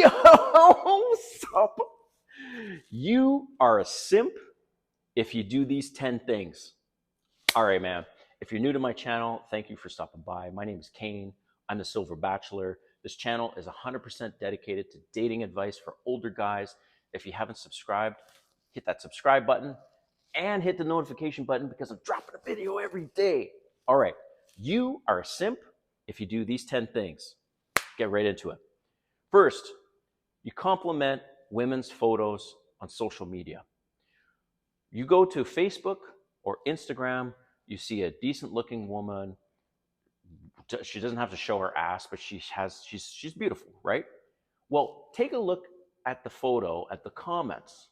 Yo, sup? You are a simp if you do these 10 things. All right, man. If you're new to my channel, thank you for stopping by. My name is Kane. I'm the Silver Bachelor. This channel is 100% dedicated to dating advice for older guys. If you haven't subscribed, hit that subscribe button and hit the notification button because I'm dropping a video every day. All right. You are a simp if you do these 10 things. Get right into it. First, you compliment women's photos on social media. You go to Facebook or Instagram, you see a decent looking woman. She doesn't have to show her ass, but she's beautiful, right? Well, take a look at the photo, at the comments,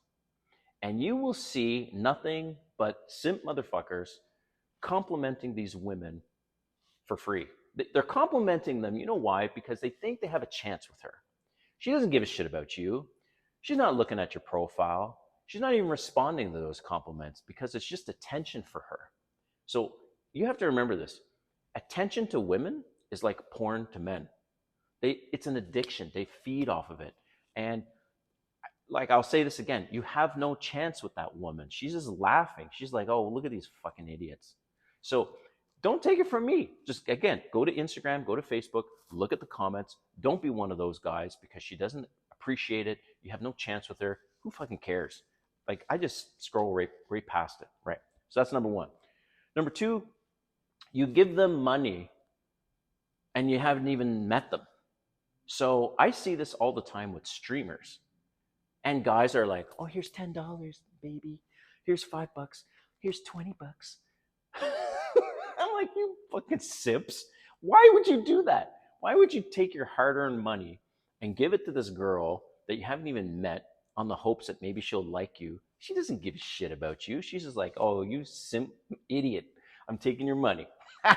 and you will see nothing but simp motherfuckers complimenting these women for free. They're complimenting them, you know why? Because they think they have a chance with her. She doesn't give a shit about you. She's not looking at your profile. She's not even responding to those compliments because it's just attention for her. So you have to remember this. Attention to women is like porn to men. It's an addiction. They feed off of it. And like I'll say this again, you have no chance with that woman. She's just laughing. She's like, oh, look at these fucking idiots. So don't take it from me. Just again, go to Instagram, go to Facebook, look at the comments. Don't be one of those guys because she doesn't appreciate it. You have no chance with her. Who fucking cares? Like I just scroll right past it. Right. So that's number one. Number two, you give them money and you haven't even met them. So I see this all the time with streamers. And guys are like, oh, here's $10, baby. Here's $5. Here's $20. I'm like, you fucking simps. Why would you do that? Why would you take your hard-earned money and give it to this girl that you haven't even met on the hopes that maybe she'll like you? She doesn't give a shit about you. She's just like, oh, you simp idiot. I'm taking your money. So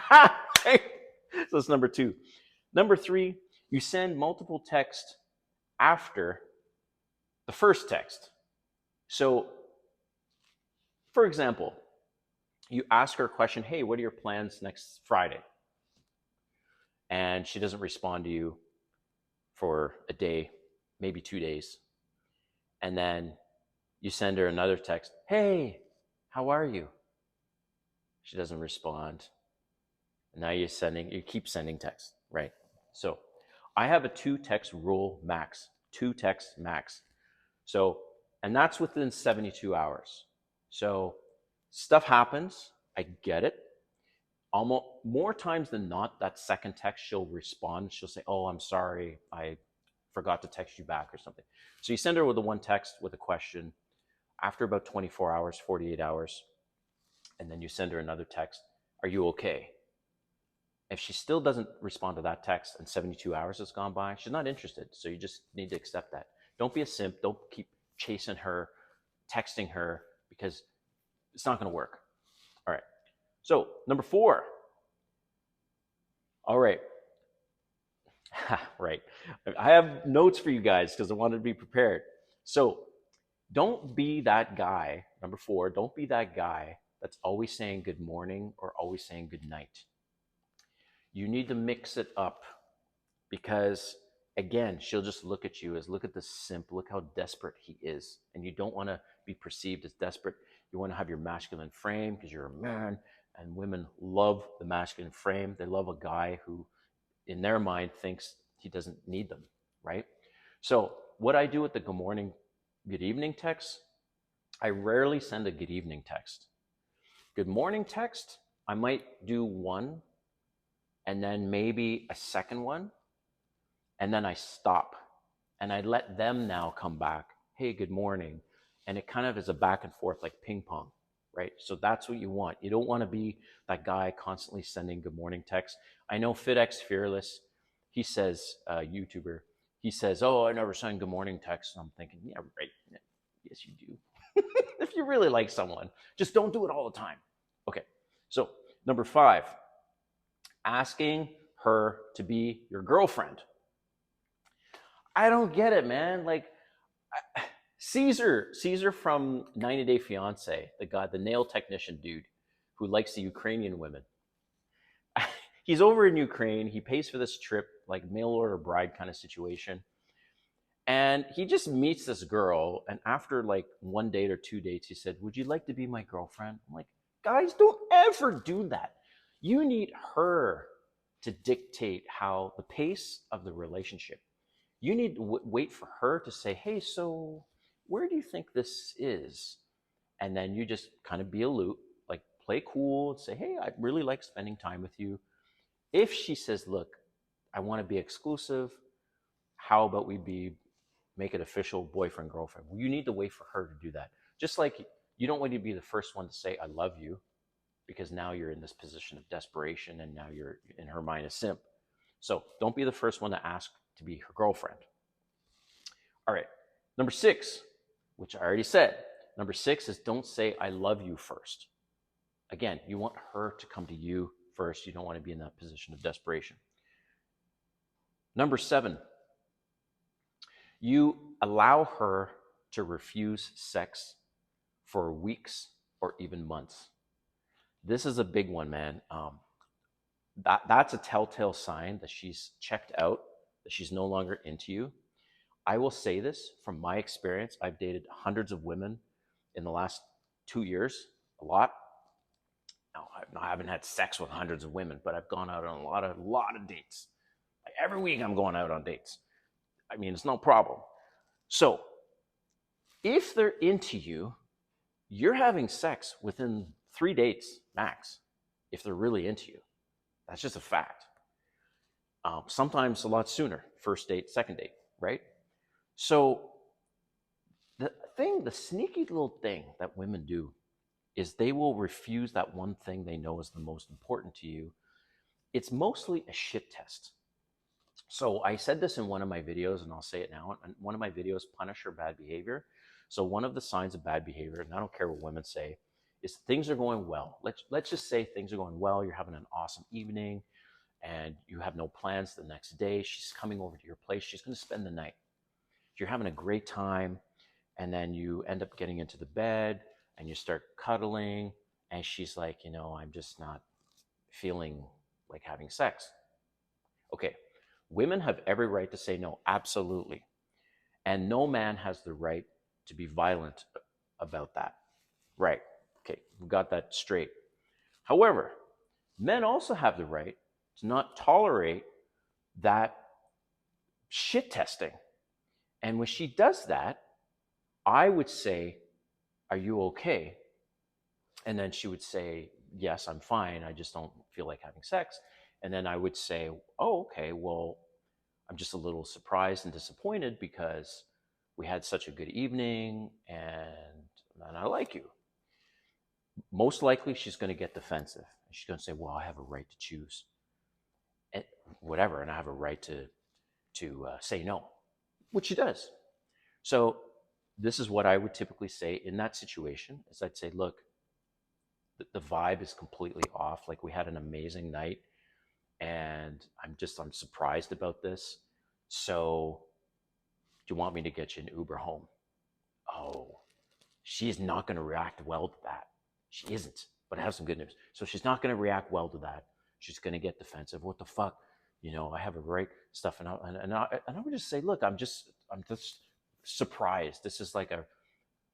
that's number two. Number three, you send multiple texts after the first text. So, for example, you ask her a question, hey, what are your plans next Friday? And she doesn't respond to you for a day, maybe 2 days. And then you send her another text, hey, how are you? She doesn't respond. And now you keep sending texts, right? So I have a 2-text rule max, 2 texts max. So, and that's within 72 hours. So stuff happens. I get it. Almost more times than not, that second text, she'll respond. She'll say, oh, I'm sorry. I forgot to text you back or something. So you send her with the one text with a question after about 24 hours, 48 hours. And then you send her another text. Are you okay? If she still doesn't respond to that text and 72 hours has gone by, she's not interested. So you just need to accept that. Don't be a simp. Don't keep chasing her, texting her, because it's not going to work. All right. So number 4. All right. Right. I have notes for you guys because I wanted to be prepared. So don't be that guy. Number 4, don't be that guy that's always saying good morning or always saying good night. You need to mix it up because, again, she'll just look at you as, look at this simp, look how desperate he is. And you don't want to be perceived as desperate. You want to have your masculine frame because you're a man, and women love the masculine frame. They love a guy who, in their mind, thinks he doesn't need them, right? So what I do with the good morning, good evening text, I rarely send a good evening text. Good morning text, I might do one, and then maybe a second one, and then I stop and I let them now come back. Hey, good morning. And it kind of is a back and forth like ping pong, right? So that's what you want. You don't want to be that guy constantly sending good morning texts. I know FitX Fearless, he says, YouTuber, he says, oh, I never send good morning texts. And I'm thinking, yeah, right. Yes, you do. If you really like someone, just don't do it all the time. Okay. So number 5, asking her to be your girlfriend. I don't get it, man. Like Caesar from 90 Day Fiance, the guy, the nail technician dude who likes the Ukrainian women. He's over in Ukraine. He pays for this trip, like mail order bride kind of situation. And he just meets this girl, and after like 1 date or 2 dates, he said, "Would you like to be my girlfriend?" I'm like, guys, don't ever do that. You need her to dictate how the pace of the relationship. You need to wait for her to say, "Hey, so where do you think this is?" And then you just kind of be aloof, like play cool and say, "Hey, I really like spending time with you." If she says, "Look, I want to be exclusive. How about we be make it official boyfriend girlfriend?" Well, you need to wait for her to do that. Just like you don't want to be the first one to say "I love you," because now you're in this position of desperation, and now you're in her mind a simp. So don't be the first one to ask to be her girlfriend. All right. Number 6, which I already said. Number 6 is don't say "I love you" first. Again, you want her to come to you first. You don't want to be in that position of desperation. Number 7, you allow her to refuse sex for weeks or even months. This is a big one, man. That's a telltale sign that she's checked out, that she's no longer into you. I will say this from my experience. I've dated hundreds of women in the last 2 years, a lot. Now, I haven't had sex with hundreds of women, but I've gone out on a lot of dates. Like every week, I'm going out on dates. I mean, it's no problem. So, if they're into you, you're having sex within 3 dates max. If they're really into you, that's just a fact. Sometimes a lot sooner, first date, second date, right? So the sneaky little thing that women do is they will refuse that one thing they know is the most important to you. It's mostly a shit test. So I said this in one of my videos, and I'll say it now. In one of my videos, punish or bad behavior. So one of the signs of bad behavior, and I don't care what women say, is things are going well. Let's just say things are going well. You're having an awesome evening, and you have no plans the next day. She's coming over to your place. She's going to spend the night. You're having a great time, and then you end up getting into the bed, and you start cuddling, and she's like, I'm just not feeling like having sex. Okay, women have every right to say no, absolutely. And no man has the right to be violent about that. Right. Okay, we got that straight. However, men also have the right to not tolerate that shit testing. And when she does that, I would say, "Are you okay?" And then she would say, "Yes, I'm fine. I just don't feel like having sex." And then I would say, "Oh, okay. Well, I'm just a little surprised and disappointed because we had such a good evening and I like you." Most likely she's going to get defensive. She's going to say, "Well, I have a right to choose and whatever, and I have a right to say no," which she does. So this is what I would typically say in that situation is I'd say, "Look, the vibe is completely off. Like we had an amazing night and I'm surprised about this. So do you want me to get you an Uber home?" Oh, she is not going to react well to that. She isn't. But I have some good news. So she's not going to react well to that. She's going to get defensive. What the fuck? I have a right stuff, and I would just say, "Look, I'm just surprised. This is like a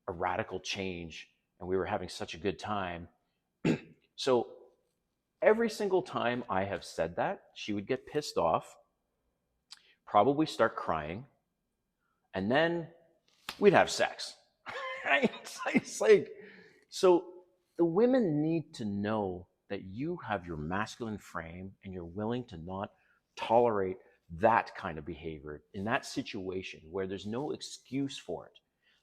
radical change, and we were having such a good time." So every single time I have said that, she would get pissed off, probably start crying, and then we'd have sex. Right? It's like, so the women need to know that you have your masculine frame and you're willing to not tolerate that kind of behavior in that situation where there's no excuse for it.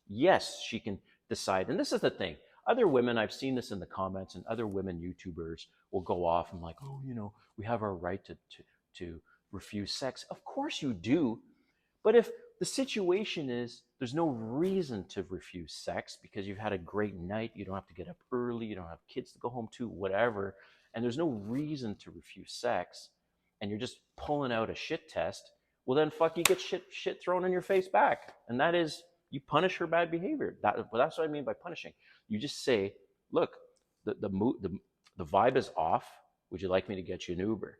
Yes, she can decide. And this is the thing. Other women, I've seen this in the comments, and other women YouTubers will go off and like, "Oh, we have our right to refuse sex." Of course you do. But if the situation is there's no reason to refuse sex because you've had a great night, you don't have to get up early, you don't have kids to go home to, whatever, and there's no reason to refuse sex, and you're just pulling out a shit test, well then fuck, you get shit thrown in your face back, and that is you punish her bad behavior. That's what I mean by punishing. You just say, "Look, the vibe is off. Would you like me to get you an Uber?"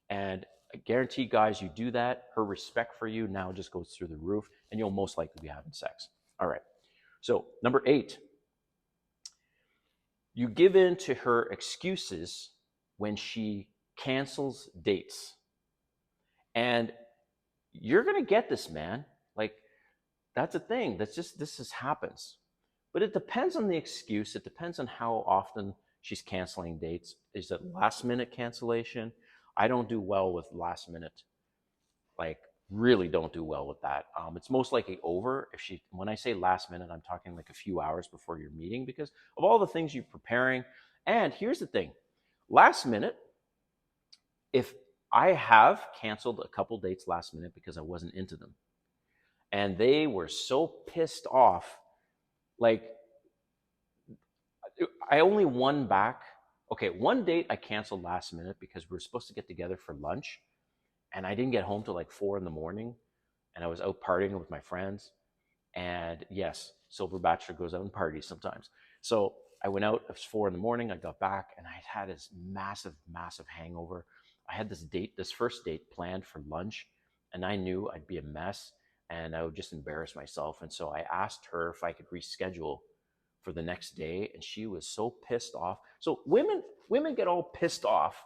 And I guarantee, guys, you do that, her respect for you now just goes through the roof, and you'll most likely be having sex. All right. So, number 8, you give in to her excuses when she cancels dates. And you're going to get this, man. Like, that's a thing. This just happens. But it depends on the excuse. It depends on how often she's canceling dates. Is it last minute cancellation? I don't do well with last minute. Like, really don't do well with that. It's most likely over if she. When I say last minute, I'm talking like a few hours before your meeting because of all the things you're preparing. And here's the thing: last minute. If I have canceled a couple dates last minute because I wasn't into them, and they were so pissed off, like I only won back. Okay, one date I canceled last minute because we were supposed to get together for lunch, and I didn't get home till like 4 in the morning, and I was out partying with my friends. And yes, Silver Bachelor goes out and parties sometimes. So I went out. It was 4 in the morning. I got back, and I had this massive, massive hangover. I had this first date planned for lunch, and I knew I'd be a mess, and I would just embarrass myself. And so I asked her if I could reschedule for the next day, and she was so pissed off. So women get all pissed off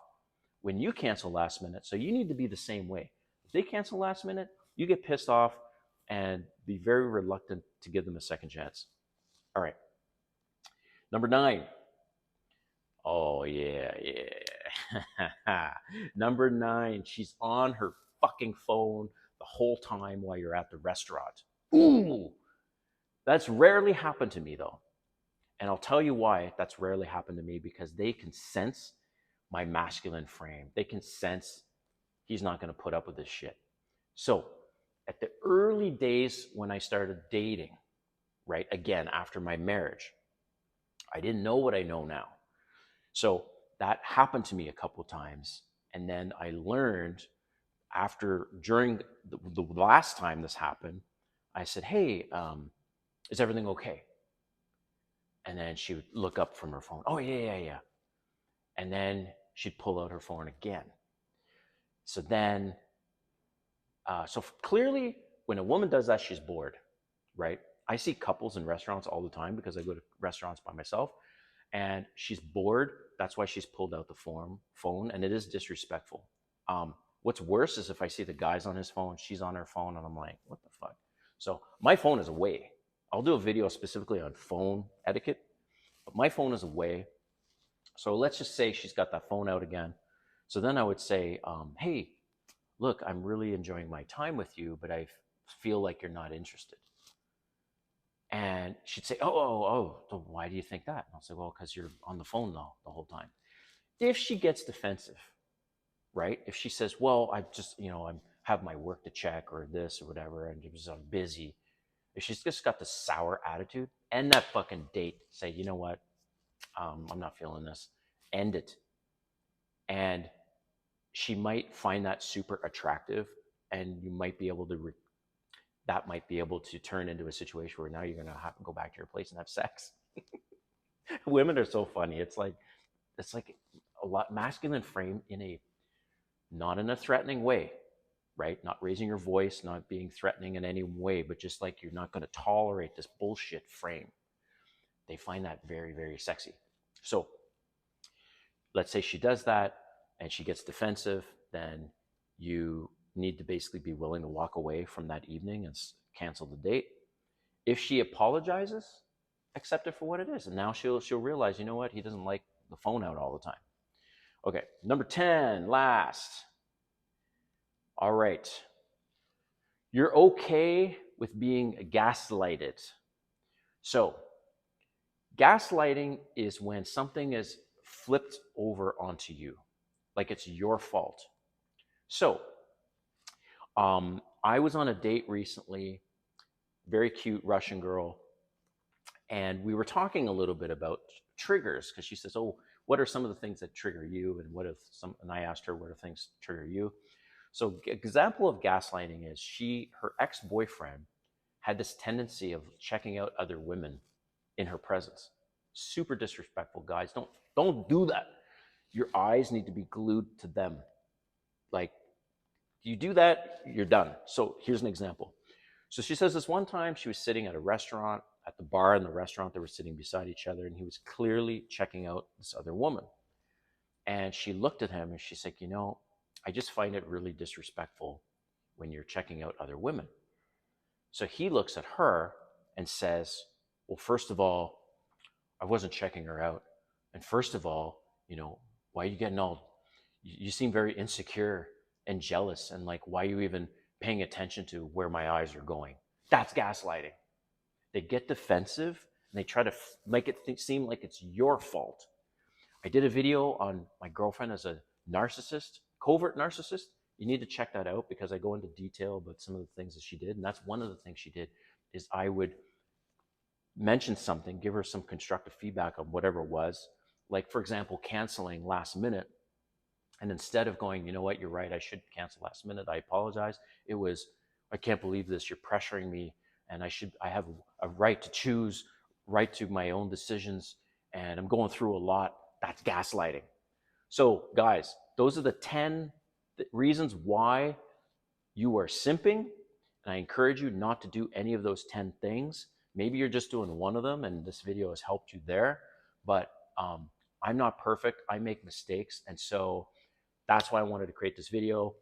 when you cancel last minute. So you need to be the same way. If they cancel last minute, you get pissed off and be very reluctant to give them a second chance. All right. Number 9. Oh, yeah, yeah. Number 9, she's on her fucking phone the whole time while you're at the restaurant. Ooh, that's rarely happened to me, though. And I'll tell you why that's rarely happened to me, because they can sense my masculine frame. They can sense he's not going to put up with this shit. So at the early days when I started dating, right, again, after my marriage, I didn't know what I know now. So that happened to me a couple of times. And then I learned during the last time this happened, I said, hey, is everything okay? And then she would look up from her phone. Oh, yeah, yeah, yeah. And then she'd pull out her phone again. So then, clearly, when a woman does that, she's bored, right? I see couples in restaurants all the time because I go to restaurants by myself, and she's bored. That's why she's pulled out the phone, and it is disrespectful. What's worse is if I see the guy's on his phone, she's on her phone, and I'm like, what the fuck? So my phone is away. I'll do a video specifically on phone etiquette, but my phone is away. So let's just say she's got that phone out again. So then I would say, hey, look, I'm really enjoying my time with you, but I feel like you're not interested. And she'd say, so why do you think that? And I'll say, well, because you're on the phone though the whole time. If she gets defensive, right? If she says, well, I just, I'm have my work to check or this or whatever, and because I'm busy. If she's just got this sour attitude, end that fucking date. Say, you know what? I'm not feeling this. End it. And she might find that super attractive, and you might be able to that might be able to turn into a situation where now you're going to have to go back to your place and have sex. Women are so funny. It's like a lot masculine frame not in a threatening way, right? Not raising your voice, not being threatening in any way, but just like you're not going to tolerate this bullshit frame. They find that very, very sexy. So let's say she does that and she gets defensive, then you need to basically be willing to walk away from that evening and cancel the date. If she apologizes, accept it for what it is. And now she'll realize, you know what? He doesn't like the phone out all the time. Okay, number 10, last. All right. You're okay with being gaslighted. So, gaslighting is when something is flipped over onto you, like it's your fault. So, I was on a date recently, very cute Russian girl, and we were talking a little bit about triggers because she says, "Oh, what are some of the things that trigger you?" And what if some? And I asked her, "What are things trigger you?" So, example of gaslighting is her ex-boyfriend had this tendency of checking out other women in her presence. Super disrespectful, guys. Don't do that. Your eyes need to be glued to them. Like, You do that, you're done. So here's an example. So she says this one time she was sitting at a restaurant, at the bar in the restaurant, they were sitting beside each other, and he was clearly checking out this other woman. And she looked at him and she's like, I just find it really disrespectful when you're checking out other women. So he looks at her and says, well, first of all, I wasn't checking her out. And first of all, why are you getting all, you seem very insecure and jealous. And like, why are you even paying attention to where my eyes are going? That's gaslighting. They get defensive and they try to make it seem like it's your fault. I did a video on my girlfriend as a narcissist, covert narcissist. You need to check that out because I go into detail about some of the things that she did. And that's one of the things she did is I would mention something, give her some constructive feedback on whatever it was. Like, for example, canceling last minute. And instead of going, you know what, you're right, I should cancel last minute, I apologize. It was, I can't believe this, you're pressuring me, and I have a right to choose, right to my own decisions, and I'm going through a lot. That's gaslighting. So, guys, those are the 10 reasons why you are simping. And I encourage you not to do any of those 10 things. Maybe you're just doing one of them and this video has helped you there. But I'm not perfect. I make mistakes. And so that's why I wanted to create this video.